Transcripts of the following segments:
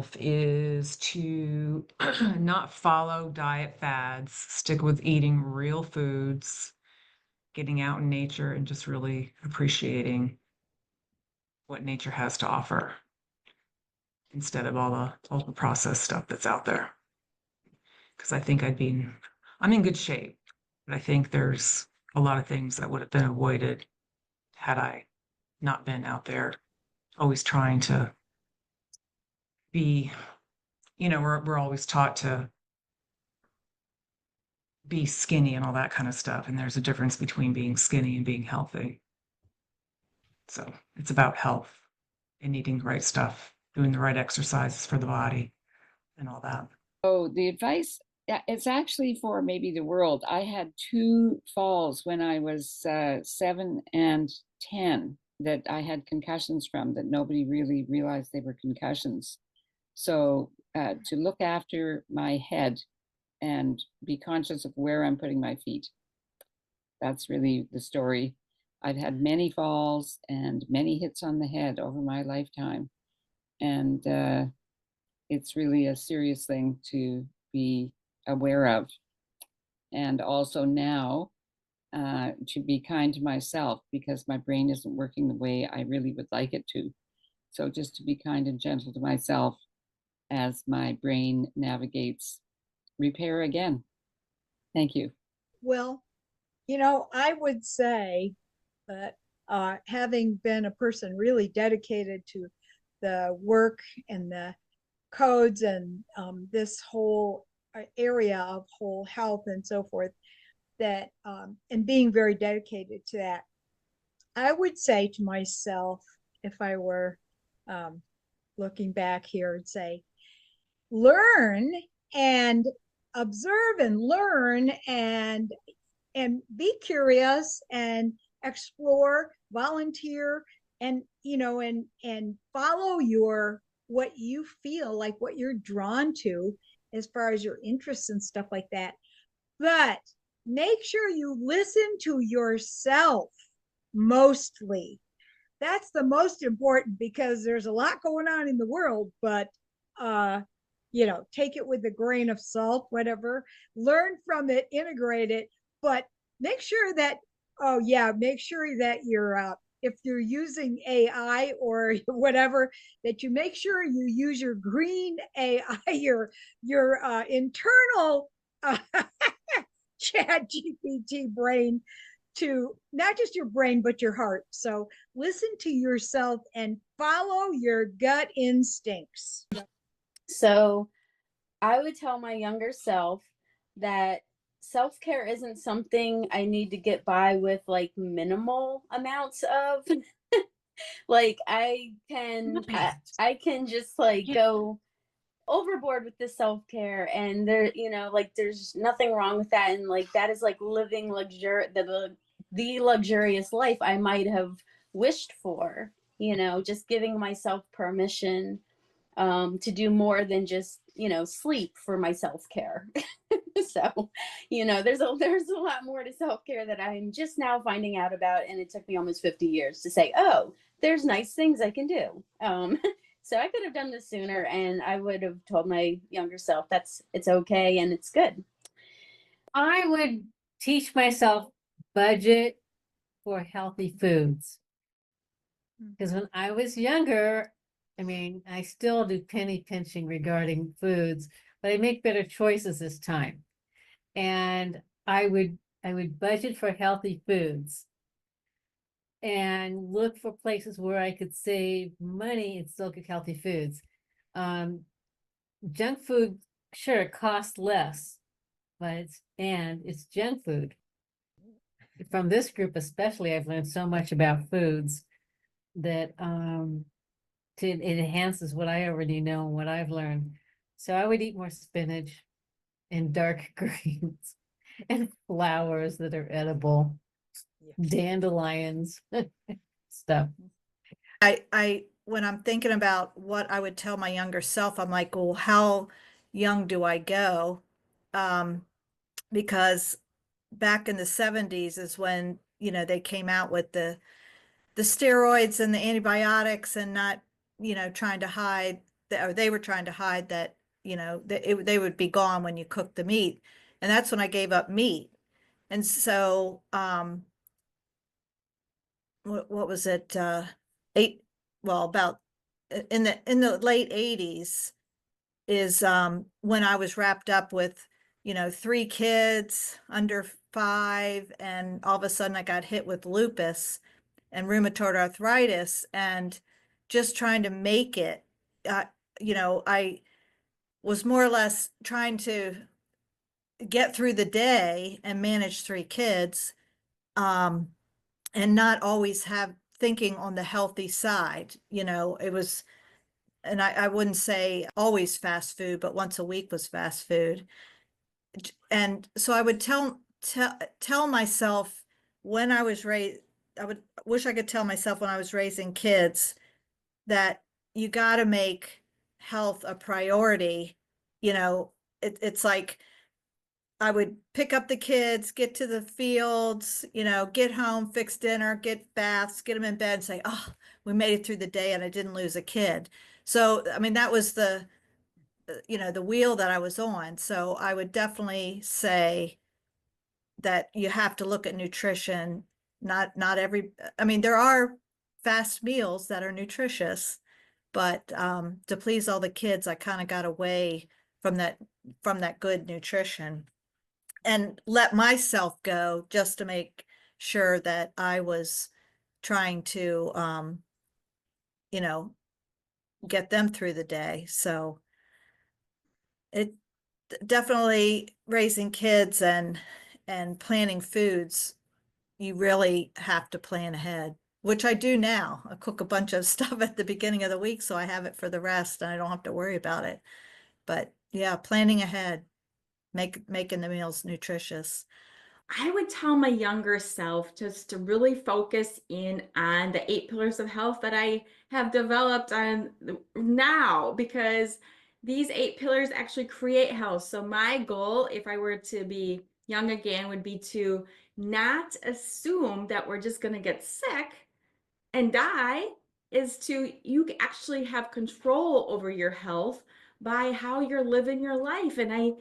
myself is to not follow diet fads, stick with eating real foods, getting out in nature, and just really appreciating what nature has to offer instead of all the processed stuff that's out there. Because I think I'm in good shape, but I think there's a lot of things that would have been avoided had I not been out there always trying to be, we're always taught to be skinny and all that kind of stuff. And there's a difference between being skinny and being healthy. So it's about health and eating the right stuff, doing the right exercises for the body and all that. Oh, the advice, it's actually for maybe the world. I had 2 falls when I was 7 and 10 that I had concussions from that nobody really realized they were concussions. So to look after my head and be conscious of where I'm putting my feet. That's really the story. I've had many falls and many hits on the head over my lifetime. And it's really a serious thing to be aware of. And also now to be kind to myself because my brain isn't working the way I really would like it to. So just to be kind and gentle to myself as my brain navigates repair again. Thank you. Well, I would say that having been a person really dedicated to the work and the codes and this whole area of whole health and so forth, that and being very dedicated to that, I would say to myself, if I were looking back here, and say, learn and observe and learn and be curious and explore, volunteer, and and follow your what you feel like, what you're drawn to as far as your interests and stuff like that. But make sure you listen to yourself mostly. That's the most important, because there's a lot going on in the world, but take it with a grain of salt, whatever, learn from it, integrate it, but make sure that you're if you're using AI or whatever, that you make sure you use your green AI, your internal chat GPT brain, to not just your brain but your heart. So listen to yourself and follow your gut instincts. So I would tell my younger self that self-care isn't something I need to get by with like minimal amounts of. Like I can just like go overboard with the self-care, and there, like there's nothing wrong with that, and like that is like living the luxurious life I might have wished for, just giving myself permission to do more than just sleep for my self-care. So there's a lot more to self-care that I'm just now finding out about, and it took me almost 50 years to say, oh, there's nice things I can do. So I could have done this sooner, and I would have told my younger self it's okay and it's good. I would teach myself budget for healthy foods. Because when I was younger, I still do penny pinching regarding foods, but I make better choices this time. And I would budget for healthy foods and look for places where I could save money and still get healthy foods. Junk food, sure, it costs less, but it's junk food. From this group especially, I've learned so much about foods that it enhances what I already know and what I've learned. So I would eat more spinach and dark greens and flowers that are edible, dandelions, stuff. I when I'm thinking about what I would tell my younger self, I'm like, well, how young do I go? Because back in the 70s is when, they came out with the steroids and the antibiotics, and not, trying to hide or they were trying to hide that, you know, they would be gone when you cook the meat. And that's when I gave up meat. And so, what was it? About in the late 80s is when I was wrapped up with, you know, 3 kids under 5, and all of a sudden I got hit with lupus and rheumatoid arthritis, and just trying to make it. You know, I was more or less trying to get through the day and manage 3 kids, and not always have thinking on the healthy side. You know, it was, and I wouldn't say always fast food, but once a week was fast food. And so I would tell myself when I was raised, I would wish I could tell myself when I was raising kids that you got to make health a priority. You know, it's like I would pick up the kids, get to the fields, you know, get home, fix dinner, get baths, get them in bed, and say, oh, we made it through the day and I didn't lose a kid. So, I mean, that was the, you know, the wheel that I was on. So I would definitely say that you have to look at nutrition. Not every, I mean, there are fast meals that are nutritious, but to please all the kids, I kind of got away from that good nutrition and let myself go just to make sure that I was trying to, you know, get them through the day. So it definitely raising kids and planning foods, you really have to plan ahead, which I do now. I cook a bunch of stuff at the beginning of the week, so I have it for the rest and I don't have to worry about it. But yeah, planning ahead, making the meals nutritious. I would tell my younger self just to really focus in on the 8 pillars of health that I have developed on now, because these 8 pillars actually create health. So my goal, if I were to be young again, would be to not assume that we're just going to get sick and die, is to you actually have control over your health by how you're living your life. And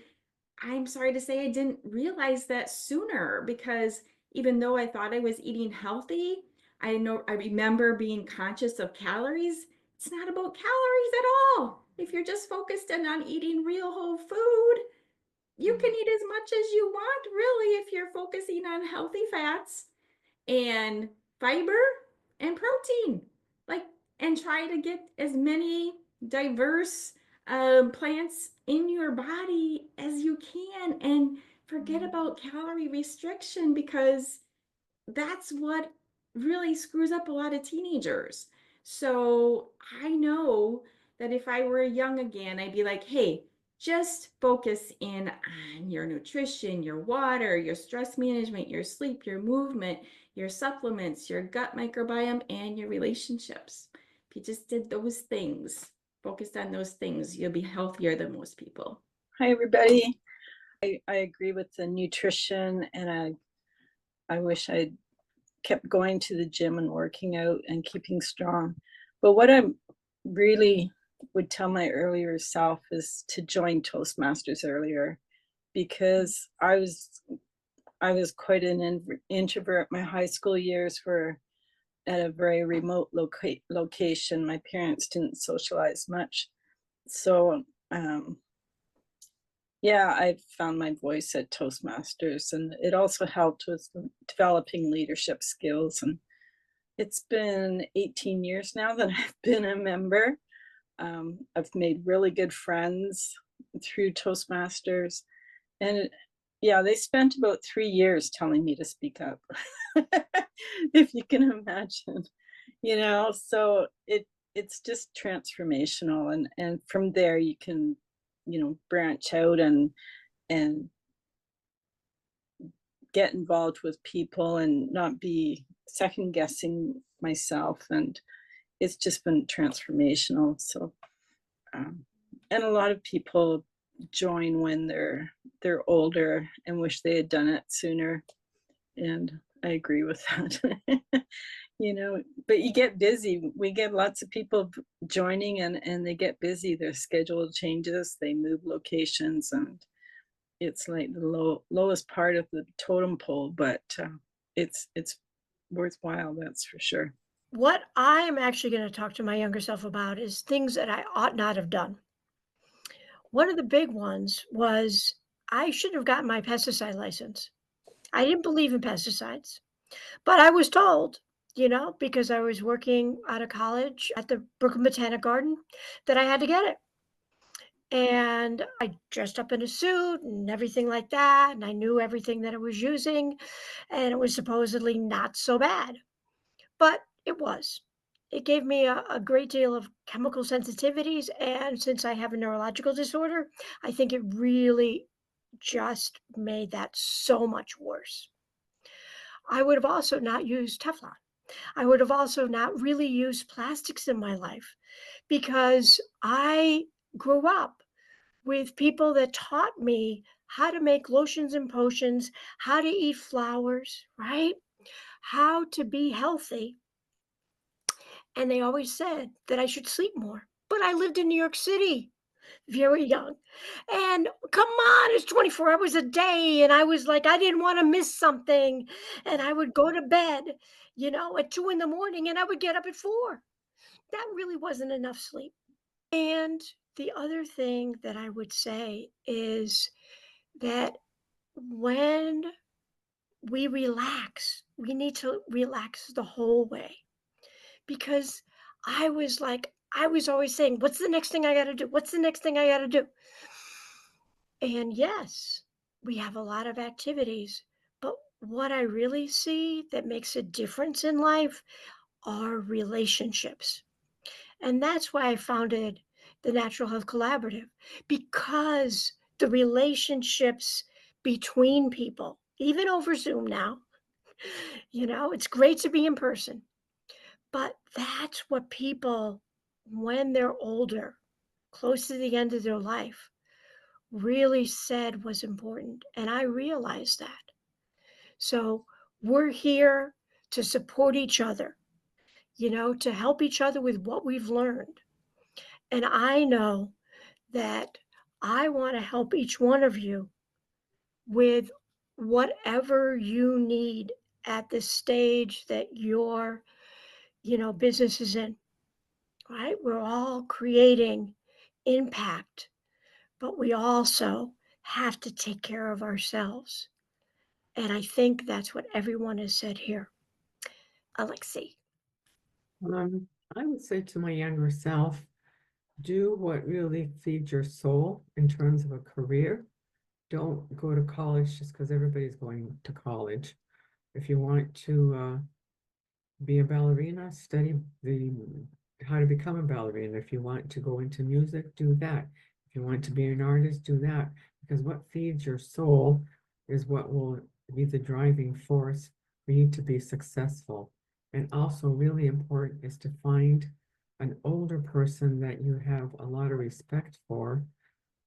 I'm sorry to say I didn't realize that sooner, because even though I thought I was eating healthy, I remember being conscious of calories. It's not about calories at all. If you're just focused in on eating real whole food, you can eat as much as you want, really, if you're focusing on healthy fats and fiber and protein. Like, and try to get as many diverse plants in your body as you can, and forget about calorie restriction, because that's what really screws up a lot of teenagers. So I know that if I were young again, I'd be like, hey, just focus in on your nutrition, your water, your stress management, your sleep, your movement, your supplements, your gut microbiome, and your relationships. If you just did those things, focused on those things, you'll be healthier than most people. Hi, everybody. I agree with the nutrition, and I wish I'd kept going to the gym and working out and keeping strong. But what I really would tell my earlier self is to join Toastmasters earlier, because I was quite an introvert. My high school years were at a very remote location. My parents didn't socialize much. So yeah, I found my voice at Toastmasters, and it also helped with developing leadership skills. And it's been 18 years now that I've been a member. I've made really good friends through Toastmasters. And yeah, they spent about 3 years telling me to speak up, if you can imagine, you know, so it's just transformational. And from there you can, you know, branch out and get involved with people and not be second guessing myself. And it's just been transformational. So and a lot of people join when they're older and wish they had done it sooner. And I agree with that. You know, but you get busy. We get lots of people joining and they get busy. Their schedule changes, they move locations, and it's like the lowest part of the totem pole, but it's worthwhile, that's for sure. What I'm actually going to talk to my younger self about is things that I ought not have done. One of the big ones was I should have gotten my pesticide license. I didn't believe in pesticides, but I was told, because I was working out of college at the Brooklyn Botanic Garden, that I had to get it. And I dressed up in a suit and everything like that. And I knew everything that I was using. And it was supposedly not so bad. But it was. It gave me a great deal of chemical sensitivities. And since I have a neurological disorder, I think it really just made that so much worse. I would have also not used Teflon. I would have also not really used plastics in my life because I grew up with people that taught me how to make lotions and potions, how to eat flowers, right? How to be healthy. And they always said that I should sleep more. But I lived in New York City, very young. And come on, it's 24 hours a day. And I was like, I didn't want to miss something. And I would go to bed, at 2 in the morning and I would get up at 4. That really wasn't enough sleep. And the other thing that I would say is that when we relax, we need to relax the whole way. Because I was always saying, what's the next thing I got to do? What's the next thing I got to do? And yes, we have a lot of activities, but what I really see that makes a difference in life are relationships. And that's why I founded the Natural Health Collaborative, because the relationships between people, even over Zoom now, it's great to be in person, but that's what people, when they're older, close to the end of their life, really said was important. And I realized that. So we're here to support each other, to help each other with what we've learned. And I know that I want to help each one of you with whatever you need at the stage that your, business is in, right? We're all creating impact, but we also have to take care of ourselves. And I think that's what everyone has said here. Alexi. I would say to my younger self, do what really feeds your soul in terms of a career. Don't go to college just because everybody's going to college. If you want to be a ballerina, study how to become a ballerina. If you want to go into music, do that. If you want to be an artist, do that. Because what feeds your soul is what will be the driving force for you to be successful. And also really important is to find an older person that you have a lot of respect for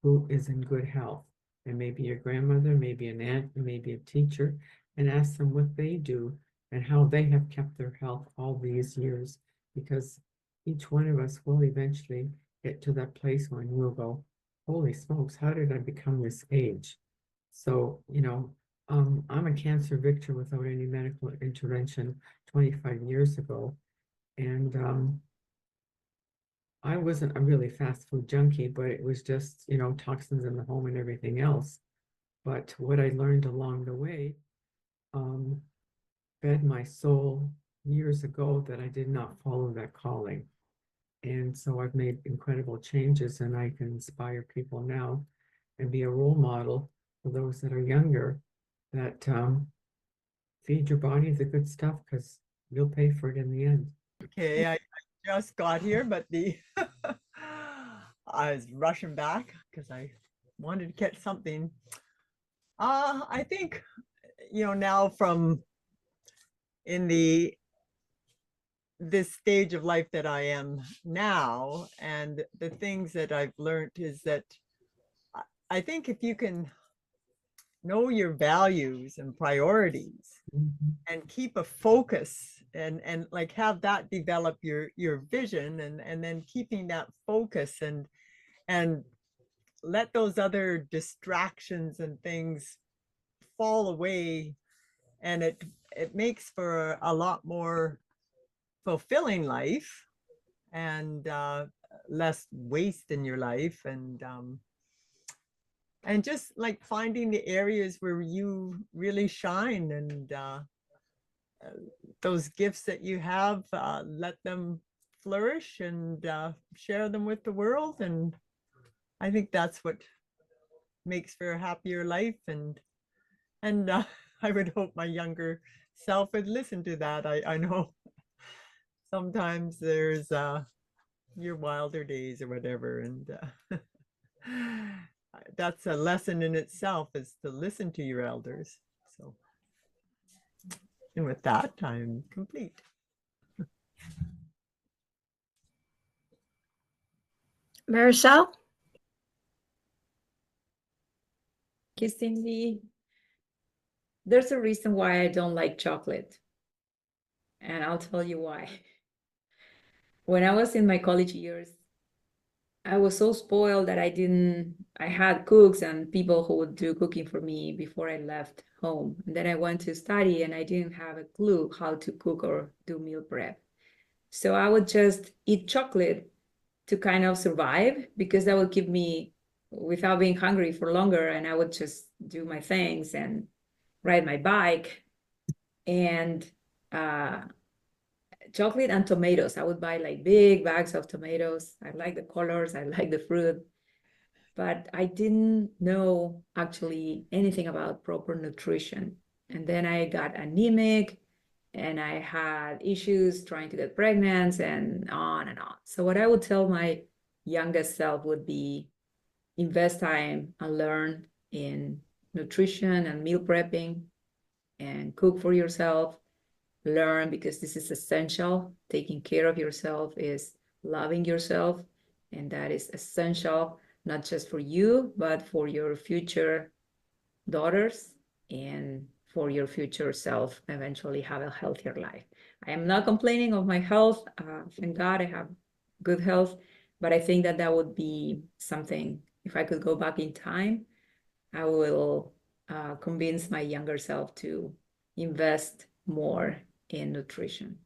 who is in good health. And maybe your grandmother, maybe an aunt, maybe a teacher, and ask them what they do and how they have kept their health all these years. Because each one of us will eventually get to that place when we'll go, holy smokes, how did I become this age? So, I'm a cancer victim without any medical intervention 25 years ago. And I wasn't a really fast food junkie, but it was just, toxins in the home and everything else. But what I learned along the way fed my soul years ago that I did not follow that calling. And so I've made incredible changes, and I can inspire people now and be a role model for those that are younger, that feed your body the good stuff, because you'll pay for it in the end. Okay, I just got here, but I was rushing back because I wanted to catch something. I think, now from in this stage of life that I am now, and the things that I've learned is that I think if you can know your values and priorities and keep a focus and like have that develop your vision and then keeping that focus and let those other distractions and things fall away, and it makes for a lot more fulfilling life and less waste in your life, and just like finding the areas where you really shine, and those gifts that you have, let them flourish and share them with the world. And I think that's what makes for a happier life. And I would hope my younger self would listen to that. I know sometimes there's your wilder days or whatever, and that's a lesson in itself, is to listen to your elders. So, and with that, I'm complete. Maricel? Cindy, there's a reason why I don't like chocolate. And I'll tell you why. When I was in my college years, I was so spoiled that I had cooks and people who would do cooking for me before I left home. And then I went to study and I didn't have a clue how to cook or do meal prep. So I would just eat chocolate to kind of survive, because that would keep me without being hungry for longer. And I would just do my things and ride my bike. And chocolate and tomatoes. I would buy like big bags of tomatoes. I like the colors, I like the fruit, but I didn't know actually anything about proper nutrition. And then I got anemic and I had issues trying to get pregnant and on and on. So what I would tell my youngest self would be invest time and learn in nutrition and meal prepping and cook for yourself. Learn, because this is essential. Taking care of yourself is loving yourself, and that is essential, not just for you, but for your future daughters and for your future self, eventually have a healthier life. I am not complaining of my health. Thank God I have good health, but I think that that would be something, if I could go back in time, I will convince my younger self to invest more in nutrition.